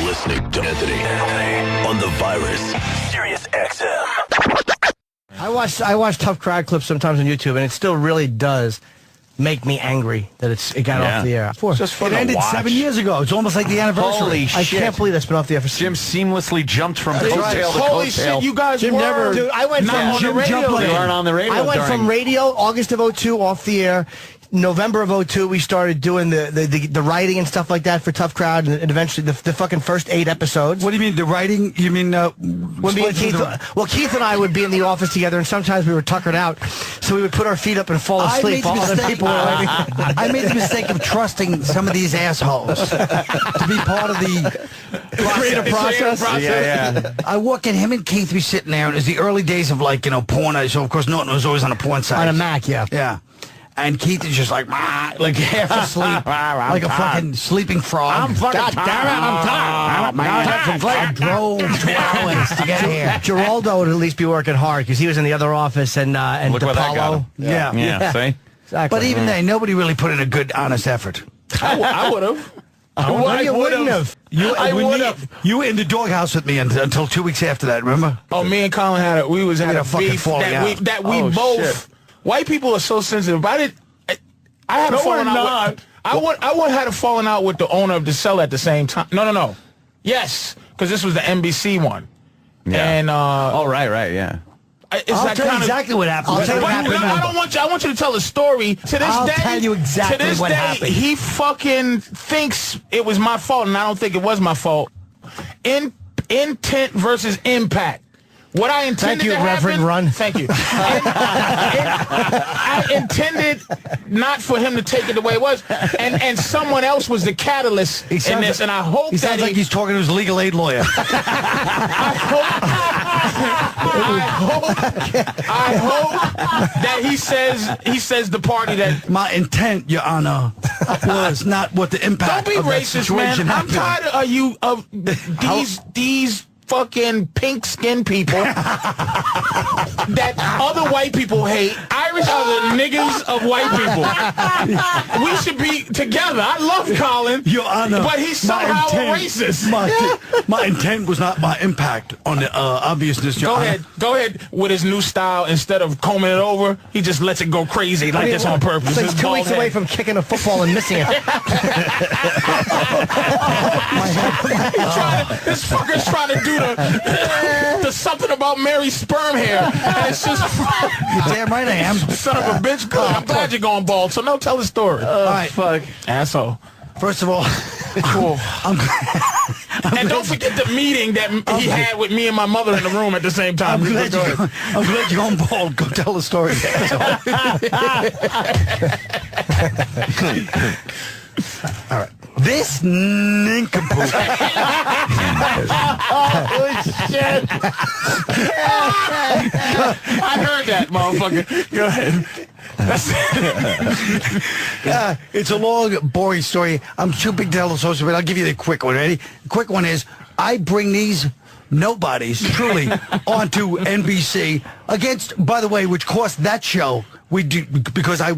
listening to Anthony on the Virus, Sirius XM. I watch tough crowd clips sometimes on YouTube, and it still really does make me angry that it got off the air. It's just fun. It ended 7 years ago. It's almost like the anniversary. Holy I shit. can't believe that's been off the air for Jim seamlessly jumped from coattail to Holy coattail. shit, you guys Jim were never. Dude, I went from on the radio. You weren't on the radio. I went from radio August of 02 off the air. November of 02, we started doing the writing and stuff like that for Tough Crowd, and eventually the fucking first 8 episodes. What do you mean, the writing? You mean, when me and Keith, Keith and I would be in the office together, and sometimes we were tuckered out, so we would put our feet up and fall asleep while other people were writing. I made the mistake of trusting some of these assholes to be part of the creative process. Yeah. I walk in, him and Keith be sitting there, and it was the early days of, like, porn. So, of course, Norton was always on a porn site. On a Mac, yeah. Yeah. And Keith is just like half asleep, like a fucking sleeping frog. I'm fucking tired. I'm tired. I drove 2 hours to get here. Geraldo would at least be working hard because he was in the other office, and Look where that got DePaulo. him. Yeah. See? Exactly. But even then, nobody really put in a good, honest effort. I would have. You wouldn't have. I would have. You were in the doghouse with me until 2 weeks after that, remember? Oh, me and Colin had a fucking beef falling out. that we both. Shit. White people are so sensitive. I had a falling out. I had a falling out with the owner of the cell at the same time. No. Yes, because this was the NBC one. Yeah. And right, yeah. I'll tell you exactly what happened. I want you to tell the story. To this I'll day, tell you exactly to this what day, happened. He fucking thinks it was my fault, and I don't think it was my fault. Intent versus impact. What I intended Thank you, to happen, Reverend Run. Thank you. I intended not for him to take it the way it was, and someone else was the catalyst in this, and I hope he sounds like he's talking to his legal aid lawyer. I hope that he says the party that my intent, Your Honor, was not what the impact. Don't be of that racist, man. situation I'm happened. tired of these fucking pink skinned people that other white people hate. Irish are the niggas of white people. We should be together. I love Colin, Your Honor, but he's somehow a racist. My intent was not my impact on the obviousness, Your Honor. Go ahead with his new style. Instead of combing it over, he just lets it go crazy like this on purpose. It's like 2 weeks away from kicking a football and missing it. This fucker's trying to do the something about Mary's sperm hair. And it's just You're damn right I am. son of a bitch. Good. I'm glad you're going bald. So now tell the story. All right, Fuck. Asshole. first of all, Cool. And don't forget the meeting that he had with me and my mother in the room at the same time. I'm glad you're going bald. Go tell the story. All right. This nincompoop. Oh, shit. I heard that, motherfucker. Go ahead. It's a long, boring story. I'm too big to tell the social, but I'll give you the quick one. Ready? The quick one is, I bring these nobodies, truly, onto NBC against, by the way, which cost that show, we do, because I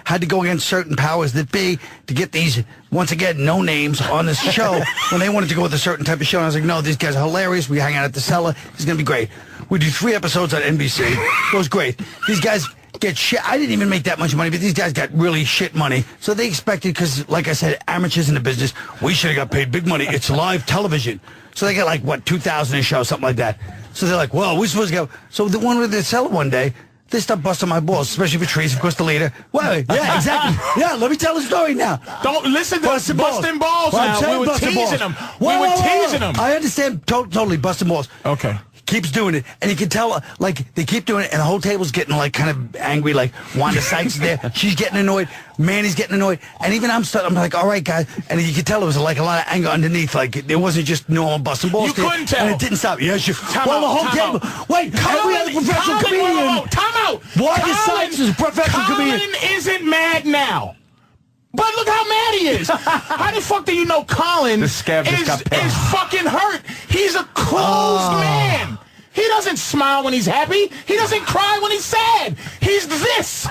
had to go against certain powers that be to get these, once again, no names on this show when they wanted to go with a certain type of show. And I was like, no, these guys are hilarious. We hang out at the cellar. It's going to be great. We do 3 episodes on NBC. It goes great. These guys get shit. I didn't even make that much money, but these guys got really shit money. So they expected, because, like I said, amateurs in the business, we should have got paid big money. It's live television. So they get like, what, $2,000 a show, something like that. So they're like, well, we're supposed to go. So the one with the cellar one day, they start busting my balls, especially Patrice, of course, the leader. Well, yeah, exactly. Yeah, let me tell the story now. Don't listen to busting balls now. We were teasing them. We were teasing them. I understand totally busting balls. Okay. Keeps doing it, and you can tell, like, they keep doing it, and the whole table's getting, like, kind of angry, like, Wanda Sykes is there, she's getting annoyed, Manny's getting annoyed, and even I'm like, all right, guys, and you could tell it was, like, a lot of anger underneath, like, it wasn't just normal busting balls. You couldn't tell. And it didn't stop. Yes, you. Well, the whole table. Wait, every other professional comedian. Time out. Wanda Sykes is a professional comedian. Colin isn't mad now. But look how mad he is. How the fuck do you know Colin The scab just got is fucking hurt? He's a closed man. He doesn't smile when he's happy. He doesn't cry when he's sad. He's this.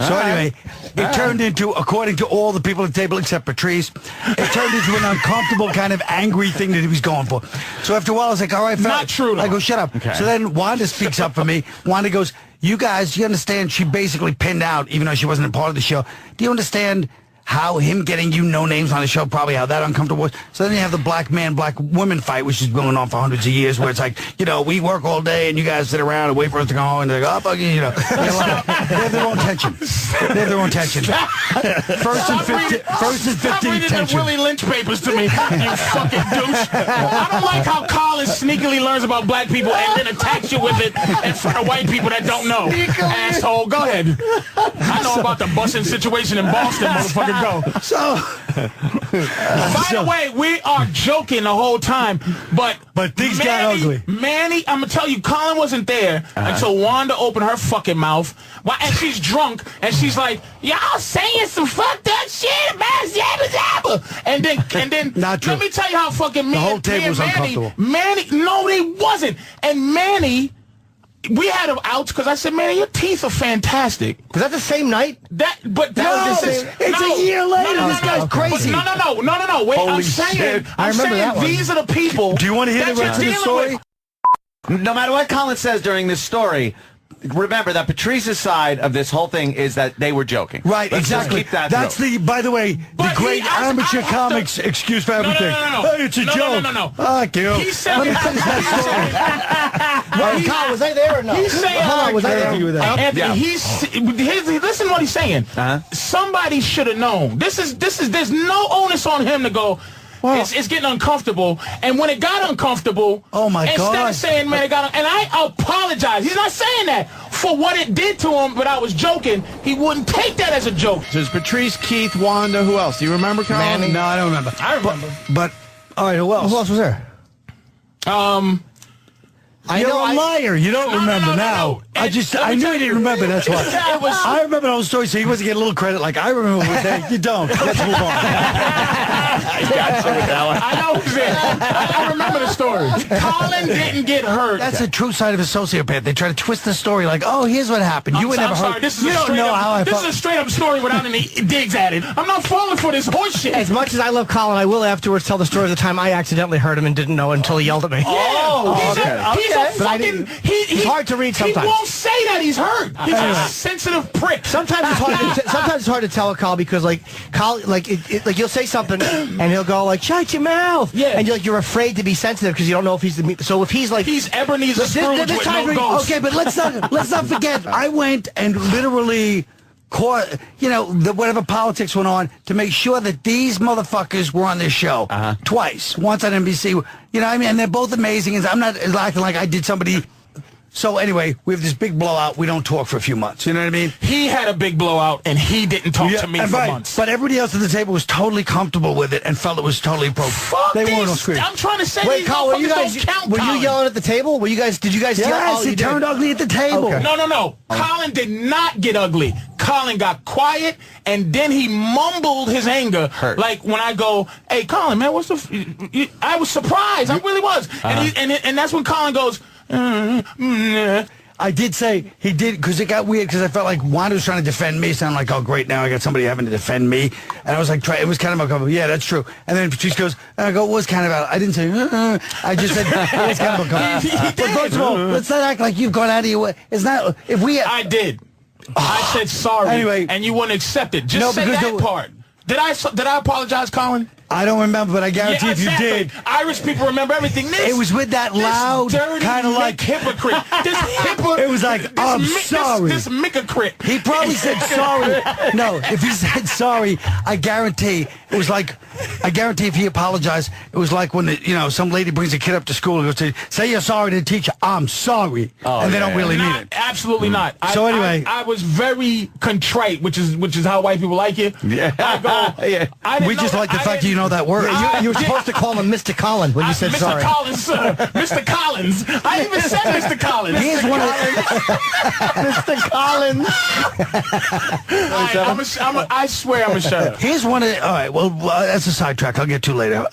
So anyway, it turned into, according to all the people at the table except Patrice, it turned into an uncomfortable kind of angry thing that he was going for. So after a while, I was like, all right, fella. Not true, though. I go, shut up. Okay. So then Wanda speaks up for me. Wanda goes, you guys, you understand she basically pinned out, even though she wasn't a part of the show. Do you understand how him getting you no names on the show, probably how that uncomfortable was? So then you have the black man, black woman fight, which has been going on for hundreds of years, where it's like, you know, we work all day and you guys sit around and wait for us to go home, and they're like, oh, fuck you, you know. They have their own tension. They have their own tension. First and 15th the tension. Willie Lynch papers to me, you fucking douche. I don't like how Colin sneakily learns about black people and then attacks you with it in front of white people that don't know. Asshole, go ahead. I know about the busing situation in Boston, motherfucker, go. So, By the way, we are joking the whole time, but things got ugly. Manny, I'm gonna tell you, Colin wasn't there until Wanda opened her fucking mouth. And she's drunk, and she's like, y'all saying some fucked up shit about Zabba Zabba. And then Not true. let me tell you how fucking The whole table was uncomfortable. Manny, no, they wasn't. And Manny, we had him out because I said, Manny, your teeth are fantastic. Was that the same night? But No, this is, it's a year later. No, This guy's crazy. But no. Wait, Holy I'm saying, shit. I I'm remember that saying one. these are the people. do you want to hear that the rest of you're the dealing story? with. No matter what Colin says during this story, remember that Patrice's side of this whole thing is that they were joking. Right, Let's just exactly. keep that That's through. by the way, the But great amateur comics excuse for everything. No. Hey, it's a joke. No. Fuck you. He said, Let me finish that Well, Kyle, was I there or no? He's saying, Hold on, was I Anthony with there? that. Anthony, Yeah. listen to what he's saying. Somebody should have known. There's no onus on him to go, it's getting uncomfortable. And when it got uncomfortable, Oh, my instead God. of saying, man, it got, and I apologize. He's not saying that for what it did to him, but I was joking. He wouldn't take that as a joke. There's Patrice, Keith, Wanda. Who else? Do you remember, Colin? Manny. No, I don't remember. I remember. But all right, who else? Who else was there? You're a liar. You don't remember no. now. I Let me knew tell you didn't you. remember. That's why. It was- I remember the whole story, so he wasn't getting a little credit. Like I remember what they. You don't. Let's move on. I know who's there. I remember the story. Colin didn't get hurt. That's the true side of a sociopath. They try to twist the story like, oh, here's what happened. You were never I'm sorry. hurt. This is You a don't straight know up, how I This felt. is a straight up story without any digs at it. I'm not falling for this horse shit. As much as I love Colin, I will afterwards tell the story of the time I accidentally hurt him and didn't know until he yelled at me. He's a But I fucking. didn't- It's hard to read sometimes. He won't say that he's hurt. He's a sensitive prick. Sometimes it's hard to tell a Kyle because like you'll say something and he'll go like shut your mouth. Yeah. And you're afraid to be sensitive because you don't know if he's the so if he's like He's Ebenezer Scrooge with no ghost. Okay, but let's not forget. I went and literally caught, whatever politics went on to make sure that these motherfuckers were on this show twice. Once on NBC, what I mean, and they're both amazing. And I'm not acting like I did somebody. So anyway, we have this big blowout. We don't talk for a few months. You know what I mean? He had a big blowout and he didn't talk to me and for right, months. But everybody else at the table was totally comfortable with it and felt it was totally appropriate. Fuck They weren't on these. screen. I'm trying to say wait, these Kyle, were you motherfuckers guys don't count, were you Colin. yelling at the table? Did you guys yell? Yes, Oh, you it did. turned ugly at the table. Okay. No. Colin did not get ugly. Colin got quiet, and then he mumbled his anger. Like when I go, hey, Colin, man, what's the... I was surprised. I really was. And that's when Colin goes... I did say he did because it got weird because I felt like Wanda was trying to defend me. So I'm like, oh, great, now I got somebody having to defend me. And I was like, it was kind of uncomfortable. Yeah, that's true. And then Patrice goes, and I go, it was kind of out. I didn't say, I just said, it was kind of uncomfortable. But first of all, let's not act like you've gone out of your way. It's not, if we... I did. I said sorry, Anyway. and you wouldn't accept it. Just No, say because that part. Did I apologize, Colin? I don't remember, but I guarantee if you did... Irish people remember everything. It was with that loud, kind of like... hypocrite. It was like, I'm sorry. This hypocrite. He probably said sorry. No, if he said sorry, I guarantee it was like, I guarantee if he apologized, it was like when, some lady brings a kid up to school and goes, say you're sorry to the teacher, I'm sorry. And they don't really mean it. Absolutely not. So anyway. I was very contrite, which is how white people like you. Yeah. I go, Yeah. I didn't We just know like the I fact that you didn't- know that word. You were supposed to call him Mr. Colin when you said Mr. sorry. Collins, sir. Mr. Collins. I even said Mr. Collins. Here's one of Mr. Collins. I swear I'm a shut up. Here's one of all right, well, that's a sidetrack I'll get to later.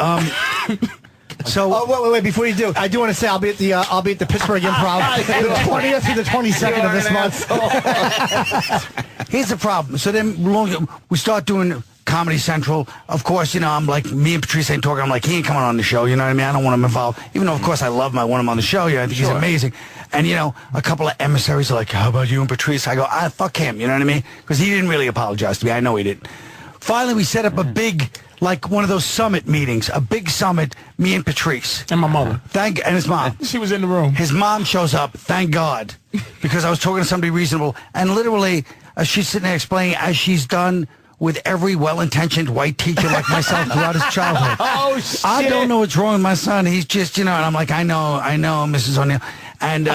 So wait, before you do, I do want to say I'll be at the Pittsburgh Improv the 20th through the 22nd of this month. here's the problem. So then we start doing Comedy Central. Of course, you know, I'm like, me and Patrice ain't talking. I'm like, he ain't coming on the show. You know what I mean? I don't want him involved. Even though, of course, I love him. I want him on the show. You know, I think he's amazing. And, you know, a couple of emissaries are like, how about you and Patrice? I go, fuck him. You know what I mean? Because he didn't really apologize to me. I know he didn't. Finally, we set up a big, like one of those summit meetings, a big summit, me and Patrice. And my mother. And his mom. She was in the room. His mom shows up, thank God, because I was talking to somebody reasonable. And literally, she's sitting there explaining, as she's done with every well-intentioned white teacher like myself throughout his childhood. Oh, shit. I don't know what's wrong with my son. He's just, you know, and I'm like, I know, Mrs. O'Neill. And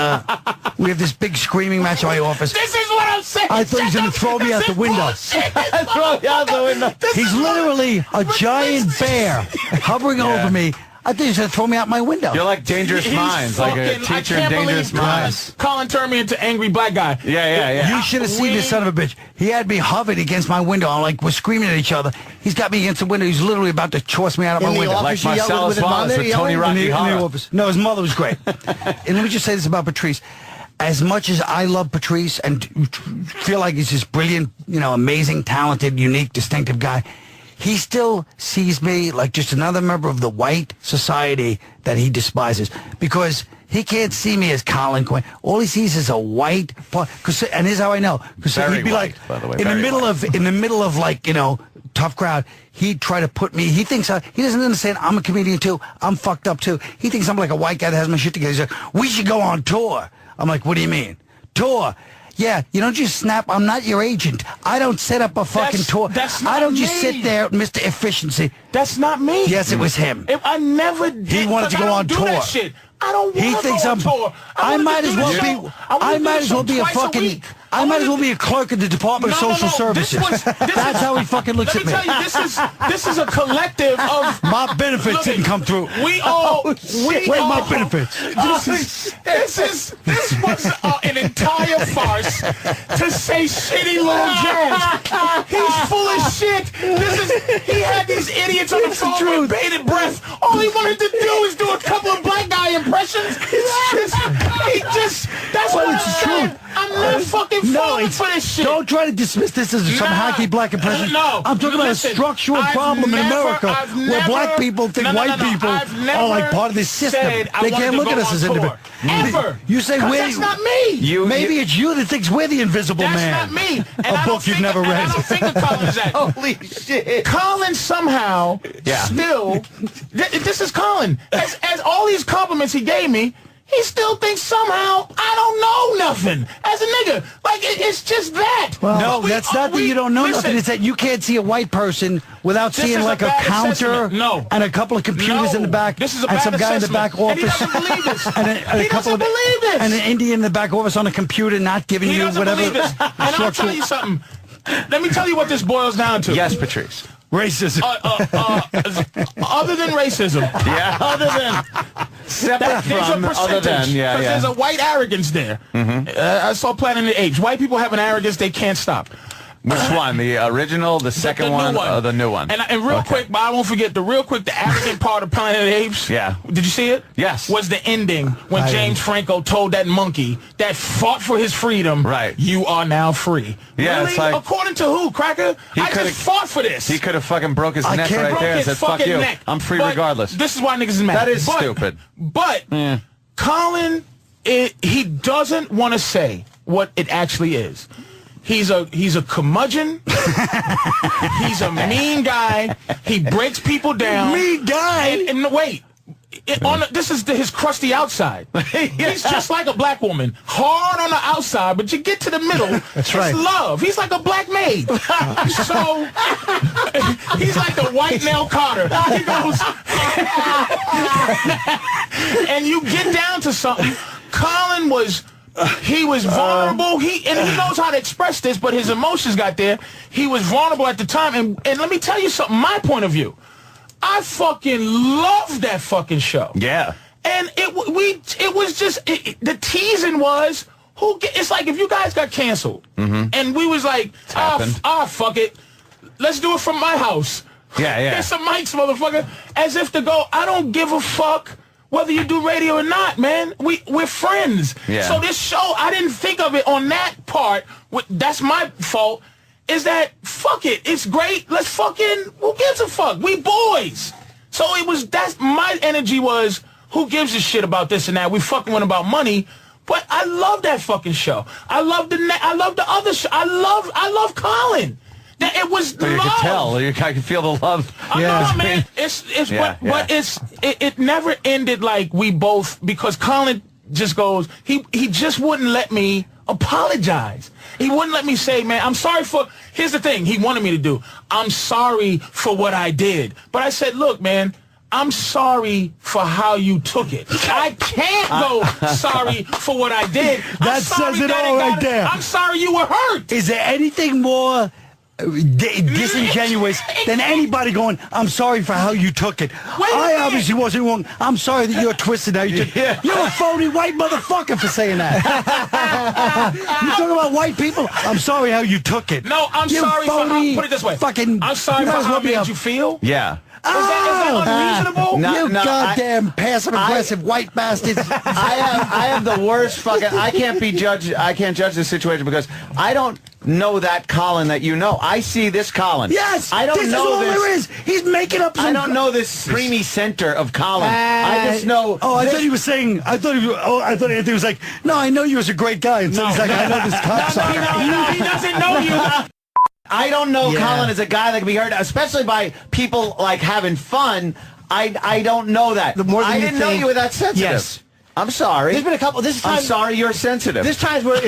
we have this big screaming match in my office. This is what I'm saying. I thought he was going to throw me out the window. Throw me out the window. He's literally a giant bear hovering over me. I think he's going to throw me out my window. You're like Dangerous Minds, like a teacher in Dangerous Minds. Colin turned me into angry black guy. Yeah. You should have seen this son of a bitch. He had me hovered against my window. I'm like, we're screaming at each other. He's got me against the window. He's literally about to toss me out of my window. Like Marcellus Wallace with Tony Rocky Horror. No, his mother was great. And let me just say this about Patrice. As much as I love Patrice and feel like he's this brilliant, you know, amazing, talented, unique, distinctive guy, he still sees me like just another member of the white society that he despises, because he can't see me as Colin Quinn. All he sees is a white part. And here's how I know. Because he'd be white, like, by the way, in the middle of like, you know, tough crowd, he'd try to put me, he thinks, he doesn't understand I'm a comedian too. I'm fucked up too. He thinks I'm like a white guy that has my shit together. He's like, we should go on tour. I'm like, what do you mean? Tour? Yeah, you don't just snap. I'm not your agent. I don't set up a fucking tour. I don't just sit there, Mr. Efficiency. That's not me. Yes, it was him. I never did. He wanted to go on tour. That shit. I don't want He thinks to go on tour. I might as well be a fucking. I might as well be a clerk in the Department of Social Services. That's how he fucking looks at me. Let me tell you, this is a collective of my benefits didn't come through. Where's my benefits? This was an entire farce to say shitty little jazz. He's full of shit. He had these idiots on the phone with bated breath. All he wanted to do is do a couple of black guy impressions. That's what it's true. I'm not fucking falling for this shit. Don't try to dismiss this as some hacky black impression. No. I'm talking about a structural problem in America where black people think white people are like part of this system. They can't look at us as individuals. Ever. You say that's not me. Maybe it's you that thinks we're the invisible man. That's not me. A book you've never read. I don't think of Colin as that. Holy shit. Colin somehow still, this is Colin. As all these compliments he gave me, he still thinks somehow I don't know nothing as a nigga. Like, it's just that. Well, no, that's not that you don't know nothing. It's that you can't see a white person without seeing like a counter and a couple of computers in the back this is a and bad some guy in the back office. And he doesn't believe this. And an Indian in the back office on a computer not giving you whatever. Believe this. And I'll tell you something. Let me tell you what this boils down to. Yes, Patrice. Racism. Other than racism. Yeah. Other than. Separate from, other than, because there's a white arrogance there. I saw Planet of the Apes. White people have an arrogance they can't stop. Which one? The original, the second one, or the new one? And real quick, but I won't forget, the arrogant part of Planet of the Apes. Yeah. Did you see it? Yes. Was the ending when James Franco told that monkey that fought for his freedom, right, you are now free. Yeah, really? It's like, according to who, Cracker? I just fought for this. He could have fucking broke his neck right there and said, fuck you. I'm free regardless. This is why niggas is mad. That is stupid. But Colin, he doesn't want to say what it actually is. He's a curmudgeon. He's a mean guy. He breaks people down. Mean guy. And wait, this is his crusty outside. He's just like a black woman, hard on the outside, but you get to the middle. That's right. It's love. He's like a black maid. So he's like the white Nell Carter. He goes, and you get down to something. Colin was. He was vulnerable. He knows how to express this, but his emotions got there. He was vulnerable at the time, and let me tell you something. My point of view, I fucking loved that fucking show. Yeah. And it was just the teasing was it's like if you guys got canceled, and we was like, fuck it, let's do it from my house. Yeah, yeah. Here's some mics, motherfucker. As if to go, I don't give a fuck whether you do radio or not, man. We're friends. Yeah. So this show, I didn't think of it on that part. That's my fault. Is that, fuck it. It's great. Let's fucking, who gives a fuck? We boys. So that's my energy was, who gives a shit about this and that? We fucking went about money. But I love that fucking show. I love the other show. I love Colin. It was love. You can tell. I can feel the love. No, man. But it never ended like we both, because Colin just goes, he just wouldn't let me apologize. He wouldn't let me say, man, I'm sorry for, here's the thing he wanted me to do. I'm sorry for what I did. But I said, look, man, I'm sorry for how you took it. I can't go sorry for what I did. That says it all right there. I'm sorry you were hurt. Is there anything more disingenuous than anybody going, I'm sorry for how you took it? I obviously wasn't wrong. I'm sorry that you're twisted how you took it. You're a phony white motherfucker for saying that. You talking about white people? I'm sorry how you took it. No, I'm sorry for how, put it this way. I'm sorry for how it made you feel. Yeah. Is that unreasonable? You goddamn passive-aggressive white bastards. I have the worst fucking... I can't judge this situation because I don't know that Colin that you know. I see this Colin. Yes! I don't know this is all there is. He's making up some... I don't know this creamy center of Colin. I just know... Oh, I thought he was saying... I thought Anthony was like, no, I know you as a great guy. And so he's like, I know this cocksucker. No, he doesn't know you. I don't know Colin as a guy that can be heard, especially by people like having fun. I don't know that. I didn't know you were that sensitive. Yes. I'm sorry. There's been a couple. I'm sorry you're sensitive. There's times where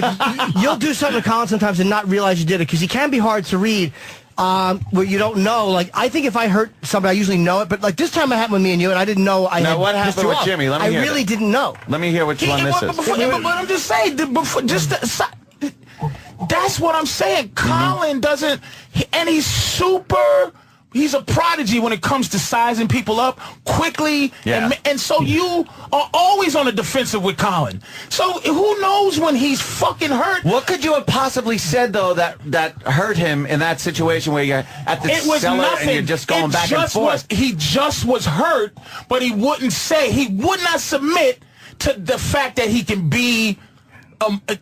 you'll do something to Colin sometimes and not realize you did it because he can be hard to read. Where you don't know. Like, I think if I hurt somebody, I usually know it. But like this time it happened with me and you, and I didn't know I had. Now what happened with Jimmy? Let me hear. I really didn't know. Let me hear which one this is. But I'm just saying. That's what I'm saying. Colin doesn't, and he's a prodigy when it comes to sizing people up quickly. Yeah. And so you are always on the defensive with Colin. So who knows when he's fucking hurt? What could you have possibly said, though, that hurt him in that situation where you're at the cellar and you're just going back and forth? He just was hurt, but he would not submit to the fact that he can be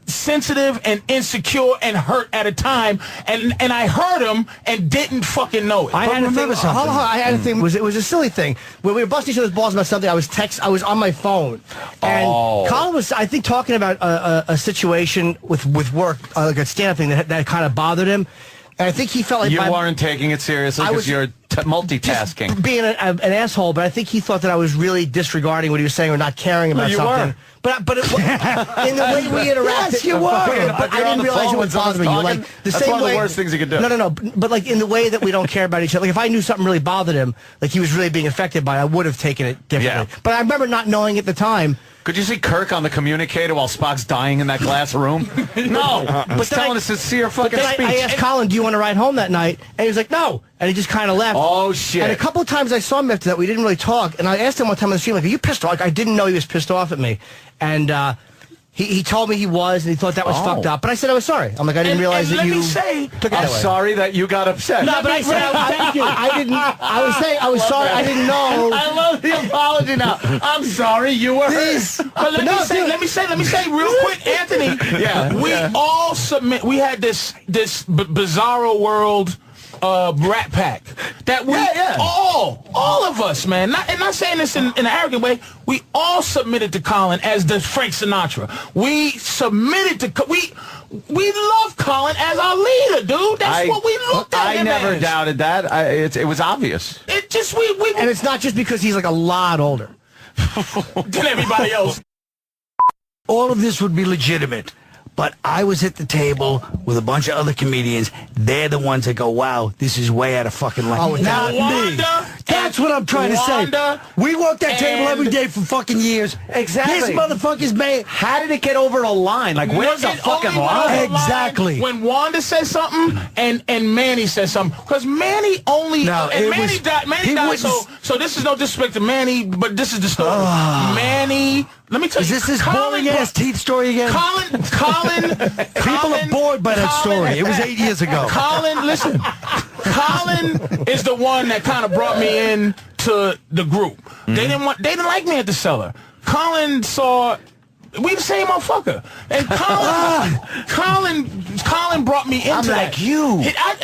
sensitive and insecure and hurt at a time, and I heard him and didn't fucking know it. I had a thing. It was a silly thing when we were busting each other's balls about something. I was on my phone, and Colin was, I think, talking about a situation with work, like a stand-up thing that kind of bothered him. And I think he felt like you weren't taking it seriously because you're multitasking, being an asshole. But I think he thought that I was really disregarding what he was saying or not caring about something. Were. But in the way we interacted, yes, you were. But I didn't realize it would bother me. Like that's one of the worst things you could do. No. But like in the way that we don't care about each other. Like if I knew something really bothered him, like he was really being affected by it, I would have taken it differently. Yeah. But I remember not knowing at the time. Could you see Kirk on the communicator while Spock's dying in that glass room? No. But telling a sincere fucking speech. I asked Colin, do you want to ride home that night? And he was like, no. And he just kind of left. Oh, shit. And a couple of times I saw him after that. We didn't really talk. And I asked him one time on the stream, like, are you pissed off? Like, I didn't know he was pissed off at me. And he told me he was, and he thought that was fucked up. But I said I was sorry. I'm like, I didn't realize that you took it I'm that way. sorry that you got upset. No, but I said, thank you. I was saying, I was sorry. I didn't know. I love the apology now. I'm sorry you were hurt. But let me say real quick, Anthony. We all submit. We had this bizarro world Rat Pack that we all of us, man. Not saying this in an arrogant way. We all submitted to Colin as the Frank Sinatra. We submitted to we love Colin as our leader, dude. That's what we looked at him I never as. doubted that. It was obvious. It just and it's not just because he's like a lot older than everybody else. All of this would be legitimate. But I was at the table with a bunch of other comedians. They're the ones that go, wow, this is way out of fucking line. Oh, not me. That's what I'm trying to say. We work that table every day for fucking years. Exactly. This motherfucker's made. How did it get over a line? Like, where's the fucking line? Exactly. When Wanda says something and Manny says something. Because Manny only... No, Manny died. So this is no disrespect to Manny, but this is the story. Manny... Let me tell you. Is this boring-ass teeth story again? Colin. People are bored by that story. It was 8 years ago. Colin, listen. Colin is the one that kind of brought me in to the group. They didn't like me at the Cellar. Colin saw we the same motherfucker, and Colin brought me into I'm that. like you.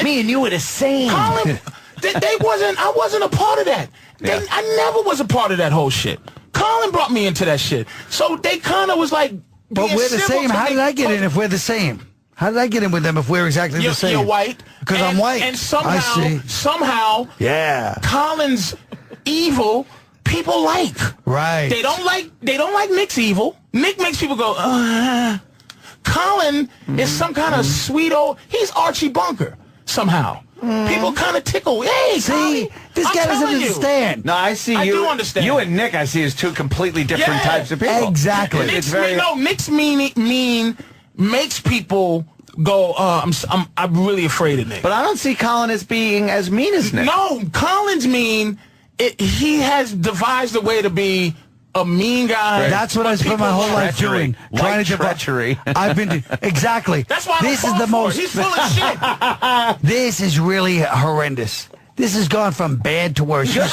Me and you were the same. Colin, I wasn't a part of that. I never was a part of that whole shit. Colin brought me into that shit. So they kind of was like, but we're the same. How did I get in if we're the same? How did I get in with them if we're exactly the same? You're white. Because I'm white. And somehow, yeah, Colin's evil people like. Right. They don't like Nick's evil. Nick makes people go, Colin is some kind of sweet old, he's Archie Bunker somehow. People kind of tickle. Hey, see, this guy doesn't understand. No, I see you. I do understand. You and Nick, I see as two completely different types of people. Exactly. Nick's mean makes people go, I'm really afraid of Nick. But I don't see Colin as being as mean as Nick. No, Colin's mean. He has devised a way to be a mean guy. That's what I spent my whole life doing. Trying to treachery. I've been exactly. That's why this is the most. He's full of shit. This is really horrendous. This has gone from bad to worse. You're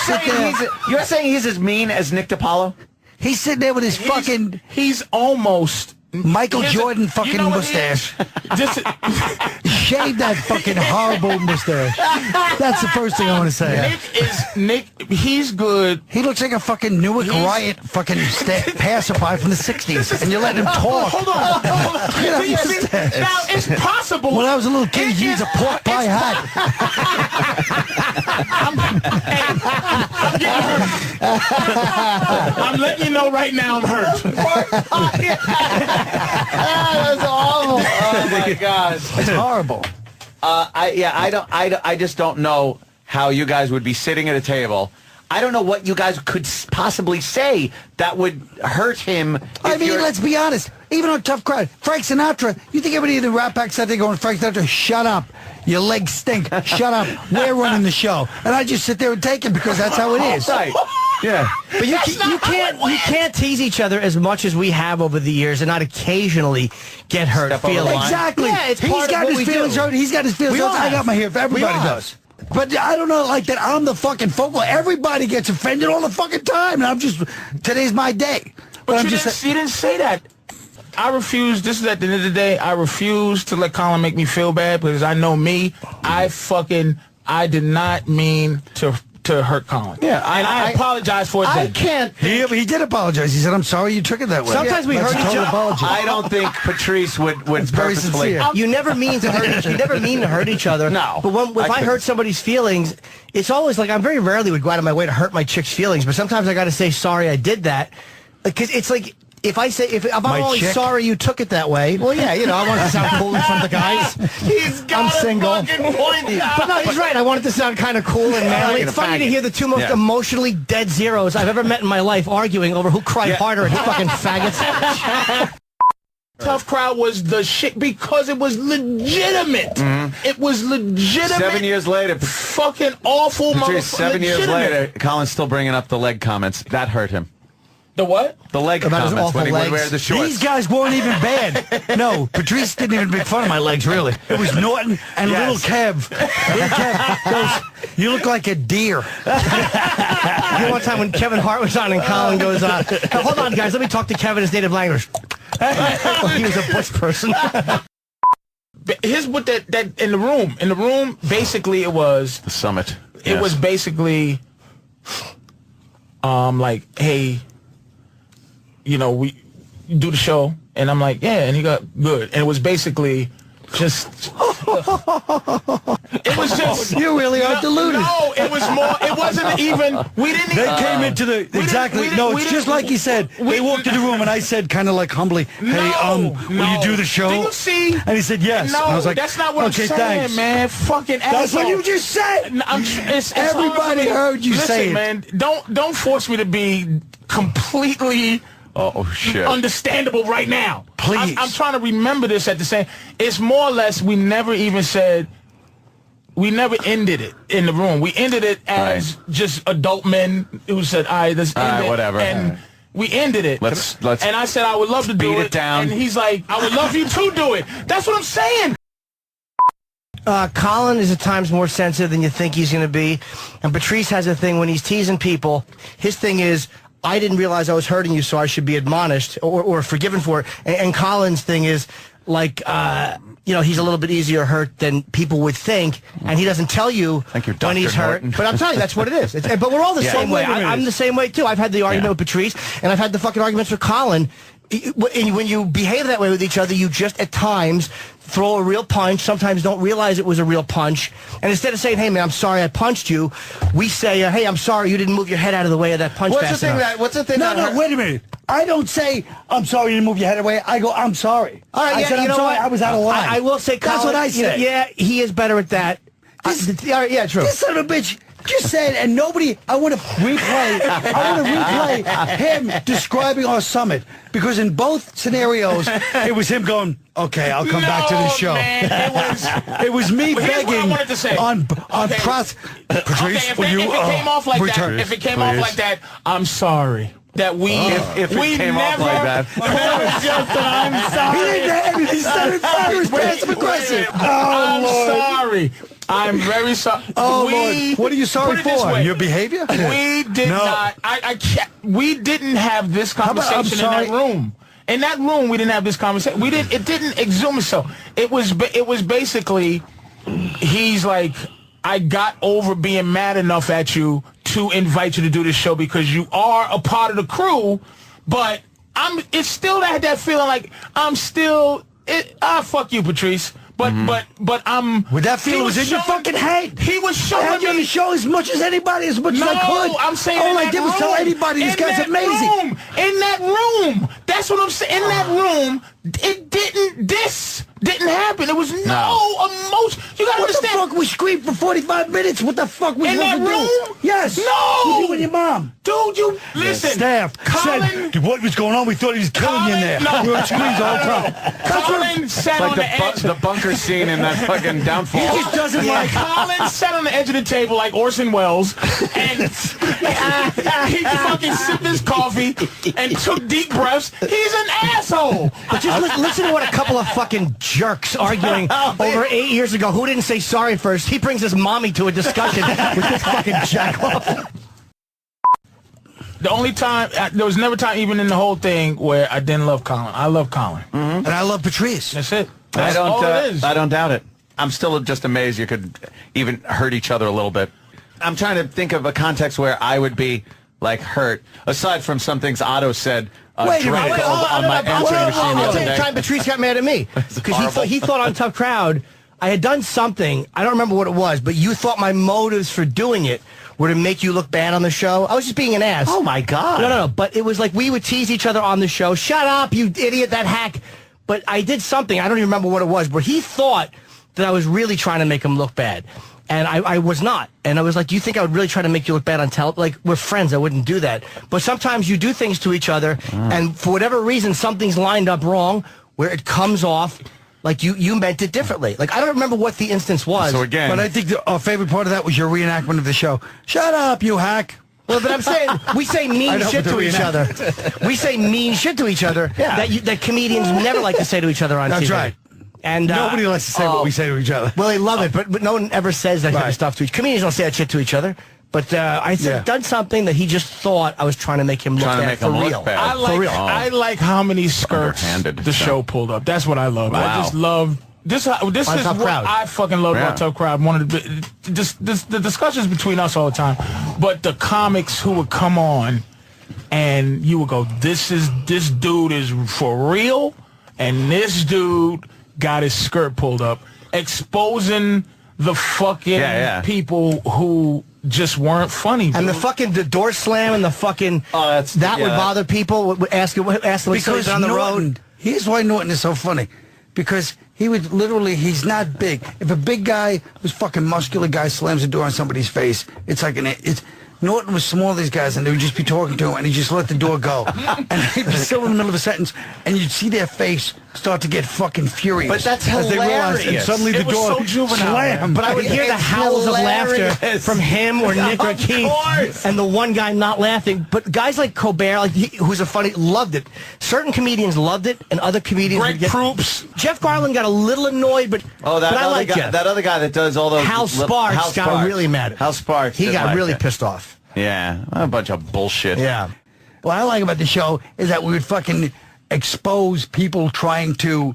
saying he's as mean as Nick DiPaolo? He's sitting there with his fucking. He's almost Michael Jordan fucking mustache. Shave that fucking horrible mustache. That's the first thing I want to say. Nick, he's good. He looks like a fucking Newark riot fucking passerby from the 60s, and you're letting him talk. Hold on. Now, it's possible. When I was a little kid, he used a pork pie hat. I'm letting you know right now I'm hurt. That's awful. Oh my gosh, it's horrible. I just don't know how you guys would be sitting at a table. I don't know what you guys could possibly say that would hurt him. I mean, let's be honest. Even on Tough Crowd, Frank Sinatra, you think everybody in the Rat Pack sat there going, Frank Sinatra, shut up. Your legs stink. Shut up. We're running the show. And I just sit there and take it because that's how it is. Right. Yeah. But you can't tease each other as much as we have over the years and not occasionally get hurt feeling. Exactly. Yeah, it's He's part got of what his we feelings do. hurt. He's got his feelings hurt. I got my hair. Everybody does. But I don't know, like that I'm the fucking focal. Everybody gets offended all the fucking time. And today's my day. But you didn't say that. I refuse, this is at the end of the day, I refuse to let Colin make me feel bad because I know me. I did not mean to hurt Colin. Yeah, and I apologize for it then. I can't. He did apologize. He said, I'm sorry you took it that way. Sometimes we hurt each other. I don't think Patrice would very purposefully. sincere. You never mean to hurt. You never mean to hurt each other. No. But if I hurt somebody's feelings, it's always like I very rarely would go out of my way to hurt my chick's feelings. But sometimes I got to say sorry I did that, because it's like. If I'm only sorry you took it that way, well, yeah, I want it to sound cool in front of the guys. He's got I'm single. fucking point. But no, he's right. I want it to sound kind of cool and manly. It's funny to hear the two most emotionally dead zeros I've ever met in my life arguing over who cried harder at fucking faggots. Tough Crowd was the shit because it was legitimate. It was legitimate. 7 years later, fucking awful Patrice, 7 years legitimate. later, Colin's still bringing up the leg comments. That hurt him. The what? The leg About his comments awful when he would legs. wear the shorts. These guys weren't even bad. No, Patrice didn't even make fun of my legs, really. It was Norton and Little Kev. Little Kev goes, you look like a deer. One time when Kevin Hart was on and Colin goes, hold on, guys, let me talk to Kevin in his native language. He was a bush person. Here's what that in the room. In the room, basically, it was The summit. It was basically, like, hey, we do the show, and I'm like, yeah, and he got good, and it was basically just. It was just. You really are deluded. No, it was more. It wasn't even. We didn't. They came into the exactly. No, it's just like he said. They walked in the room, and I said, kind of like humbly, "Hey, will you do the show?" Do you see? And he said, "Yes." No, and I was like, that's not what okay, I'm saying, thanks. man. Fucking asshole. That's what you just said. Everybody heard you say it. Man, don't force me to be completely. Oh, shit. Understandable right now. Please. I'm trying to remember this at the same. It's more or less we never even said. We never ended it in the room. We ended it as just adult men who said, "All right, let's end it." Whatever. And we ended it. Let's. And I said I would love to do it down. And he's like, "I would love you to do it." That's what I'm saying. Colin is at times more sensitive than you think he's going to be. And Patrice has a thing when he's teasing people. His thing is, I didn't realize I was hurting you, so I should be admonished or forgiven for it. And Colin's thing is, like, he's a little bit easier hurt than people would think, and he doesn't tell you when he's hurt. But I'm telling you, that's what it is. But we're all the same way. I'm the same way, too. I've had the argument with Patrice, and I've had the fucking arguments with Colin. And when you behave that way with each other, you just at times throw a real punch, sometimes don't realize it was a real punch. And instead of saying, hey, man, I'm sorry I punched you, we say, hey, I'm sorry you didn't move your head out of the way of that punch fast enough. What's the thing No, wait a minute. I don't say, I'm sorry you didn't move your head away. I go, I'm sorry. All right, I said, I'm sorry, I was out of line. I will say, Colin, that's what I said. Yeah, he is better at that. Yeah, true. This son of a bitch just said, and nobody, I want to replay him describing our summit, because in both scenarios, it was him going, okay, I'll come back to the show. Man, it was me begging on Patrice, if it came off like that, if it came off like that, I'm sorry. That we came off like that. It was just an I'm sorry. He said it first, passive aggressive. I'm sorry. I'm very sorry. Oh, Lord. What are you sorry for? Your behavior? We did not. We didn't have this conversation in that room. In that room, we didn't have this conversation. It didn't exhume itself. It was basically, he's like, I got over being mad enough at you to invite you to do this show because you are a part of the crew, but it's still that feeling like I'm still fuck you, Patrice. But I'm with that feeling was in your fucking head. He was showing I had you on the show as much as anybody, as much as I could. I'm saying all I did was tell anybody this guy's amazing. In that room, that's what I'm saying. In that room, this didn't happen. There was no emotion. You gotta understand. What the fuck? We screamed for 45 minutes. What the fuck was in that room? Yes. No. You and your mom. Dude, you listen. Staff Colin said, what was going on? We thought he was killing you in there. No. We were screams all the time. Colin sat on the edge. The bunker scene in that fucking Downfall. He just doesn't like. Colin sat on the edge of the table like Orson Welles, and he fucking sipped his coffee and took deep breaths. He's an asshole. But just listen to what a couple of fucking jerks arguing over 8 years ago. Who didn't say sorry first? He brings his mommy to a discussion with this fucking jackoff. The only time, there was never a time even in the whole thing where I didn't love Colin. I love Colin. And I love Patrice. That's it. I don't doubt it. I'm still just amazed you could even hurt each other a little bit. I'm trying to think of a context where I would be like hurt, aside from some things Otto said. On my answering machine the I'll other tell you the day. time Patrice got mad at me because he thought on Tough Crowd I had done something. I don't remember what it was, but you thought my motives for doing it were to make you look bad on the show. I was just being an ass. Oh my God! No. But it was like we would tease each other on the show. Shut up, you idiot! That hack. But I did something. I don't even remember what it was. But he thought that I was really trying to make him look bad. And I was not. And I was like, do you think I would really try to make you look bad on television? Like, we're friends. I wouldn't do that. But sometimes you do things to each other, and for whatever reason, something's lined up wrong where it comes off like you meant it differently. Like, I don't remember what the instance was. So again... But I think our favorite part of that was your reenactment of the show. Shut up, you hack. Well, but I'm saying, we say mean shit to each other. We say mean shit to each other that comedians never like to say to each other on TV. That's right. And nobody likes to say what we say to each other. Well, they love it, but no one ever says that kind of stuff to each other. Comedians don't say that shit to each other. But I done something that he just thought I was trying to make him look bad for real. I like how many skirts the show pulled up. That's what I love. Wow. I just love this is what I fucking love about Tough Crowd. One of the discussions between us all the time, but the comics who would come on and you would go, this dude is for real, and this dude got his skirt pulled up, exposing the fucking people who just weren't funny, dude. And the door slam and the fucking would bother people. Would ask them because on the road. Here's why Norton is so funny, because he would literally, he's not big. If a big guy, who's fucking muscular guy, slams the door on somebody's face, it's like Norton was small, these guys, and they would just be talking to him, and he'd just let the door go. And he'd be still in the middle of a sentence, and you'd see their face start to get fucking furious. But that's as they realize, and hilarious. suddenly the It was door so juvenile, slam. But I would hear the It's howls of laughter hilarious. from him or Nick or Of Keith, course. and the one guy not laughing. But guys like Colbert, who's a funny, loved it. Certain comedians loved it, and other comedians Greg would get... Proops. Jeff Garland got a little annoyed, but Oh, that but I other like guy. Jeff. That other guy that does all those. Hal Sparks got really mad at him. Hal Sparks. He didn't got like really it. pissed off. Yeah, a bunch of bullshit. Yeah. What I like about the show is that we would fucking expose people trying to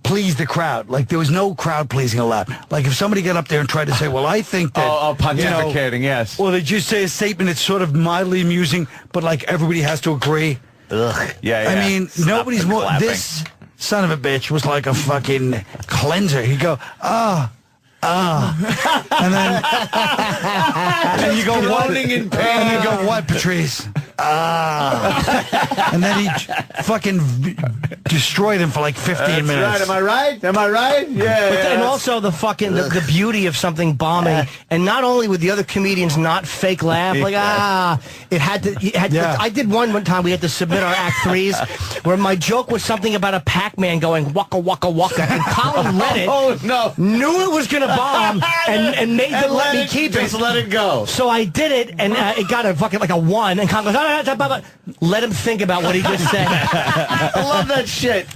please the crowd. Like, there was no crowd pleasing allowed. Like, if somebody got up there and tried to say, well, I think that... Oh, pontificating, yes. Or they just say a statement that's sort of mildly amusing, but, like, everybody has to agree. Ugh. Yeah, I mean, Stop nobody's the more... clapping. This son of a bitch was like a fucking cleanser. He'd go, and then you go, what? Groaning in pain. And you go, what, Patrice? And then he fucking destroyed him for like 15 minutes. Right, am I right? Am I right? Yeah. And also the fucking the beauty of something bombing, and not only would the other comedians not fake laugh, like it had to. Yeah. I did one time. We had to submit our act threes, where my joke was something about a Pac-Man going waka waka waka, and Colin read it. Oh no! Knew it was gonna bomb, and made them let me keep it. Just let it go. So I did it, and it got a fucking like a 1, and Colin goes, let him think about what he just said. I love that shit.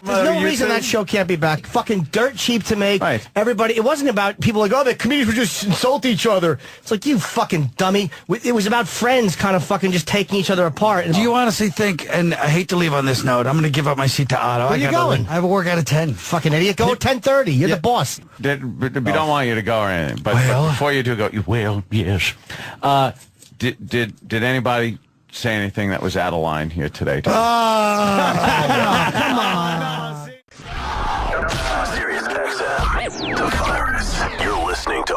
There's no reason that show can't be back. Fucking dirt cheap to make. Right. Everybody, it wasn't about people like, oh, the comedians would just insult each other. It's like, you fucking dummy. It was about friends kind of fucking just taking each other apart. Do you honestly think, and I hate to leave on this note, I'm going to give up my seat to Otto. Where you going? I have a work out of 10. Fucking idiot. Go at 10:30. You're the boss. We don't want you to go or anything, but before you do go, yes. Did anybody say anything that was out of line here today? Come on. Sirius XM. The virus. You're listening to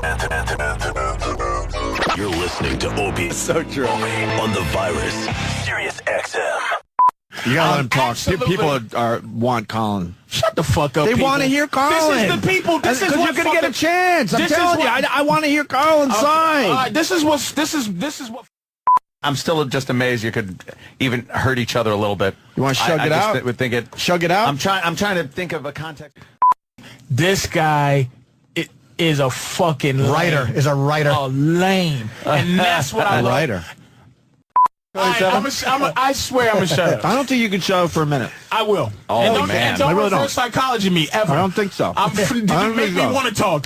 You're listening to Opie. So true. On the virus. Sirius XM. You gotta let him talk. Absolutely. People want Colin. Shut the fuck up. They people. want to hear Colin. This is the people. This is because what you're gonna get a fucking- chance. I'm This is telling you, what- I want to hear Colin's side. This is what. I'm still just amazed you could even hurt each other a little bit. You want to shug it out? I would think it. Shug it out. I'm trying to think of a context. This guy is a fucking Writer lame. is a writer. A lame, and that's what I love. Writer. I swear I'm gonna shut up. I don't think you can show for a minute. I will. Oh, and don't, man. and don't I really reverse don't. psychology me ever. I don't think so. Did I you don't make think me so. want to talk?